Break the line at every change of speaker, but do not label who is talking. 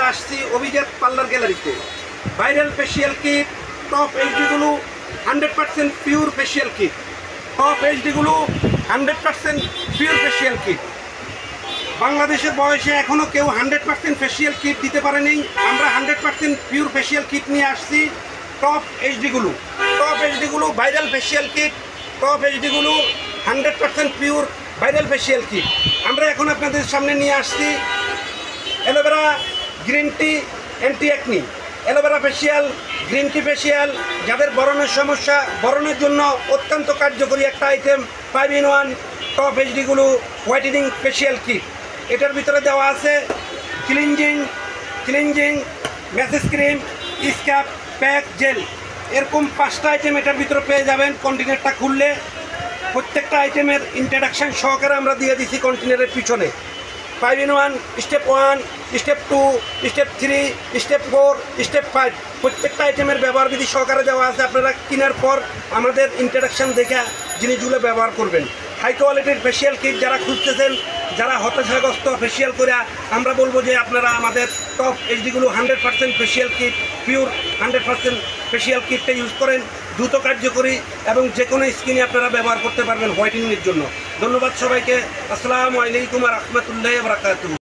আমরা আসছি অভিজাত পার্লার গ্যালারিতে। ভাইরাল ফেসিয়াল কিট, টপ এইচডিগুলো 100% পিওর ফেসিয়াল কিট। টপ এইচডিগুলো 100% পিওর ফেসিয়াল কিট। বাংলাদেশের বয়সে এখনও কেউ 100% ফেসিয়াল কিট দিতে পারেনি। আমরা 100% পিওর ফেসিয়াল কিট নিয়ে আসছি। টপ এইচডিগুলো ভাইরাল ফেসিয়াল কিট। টপ এইচডিগুলো 100% পিওর ভাইরাল ফেসিয়াল কিট। আমরা এখন আপনাদের সামনে নিয়ে আসছি aloe vera green tea anti acne, aloe vera facial, green tea facial. যাদের বরণের সমস্যা, বরণের জন্য অত্যন্ত কার্যকরী একটা আইটেম 5-in-1 টপ এইচডিগুলো হোয়াইটেনিং ফেসিয়াল কিট। এটার ভিতরে দেওয়া আছে ক্লিনজিং, ম্যাসেজ ক্রিম, স্ক্যাপ, প্যাক, জেল, এরকম 5টা আইটেম এটার ভিতরে পেয়ে যাবেন। কন্টেনারটা খুললে প্রত্যেকটা আইটেমের ইন্ট্রোডাকশান সহকারে আমরা দিয়ে দিছি কন্টেনারের পিছনে। 5-in-1, step 1, step 2, step 3, step 4, step 5 প্রত্যেকটা আইটেমের ব্যবহার বিধি সহকারে দেওয়া আছে। আপনারা কেনার পর আমাদের ইন্ট্রোডাকশান দেখে জিনিসগুলো ব্যবহার করবেন। হাই কোয়ালিটির ফেসিয়াল কিট যারা খুঁজতেছেন, যারা হতাশাগ্রস্ত ফেসিয়াল করে, আমরা বলবো যে আপনারা আমাদের টপ এইচডিগুলো 100% ফেসিয়াল কিট, পিওর 100% ফেসিয়াল কিটটা ইউজ করেন। দ্রুত কার্যকরী এবং যে কোনো স্কিনে আপনারা ব্যবহার করতে পারবেন হোয়াইটেনিংয়ের জন্য। ধন্যবাদ সবাইকে। আসসালামু আলাইকুম ওয়া রাহমাতুল্লাহি ওয়া বারাকাতুহু।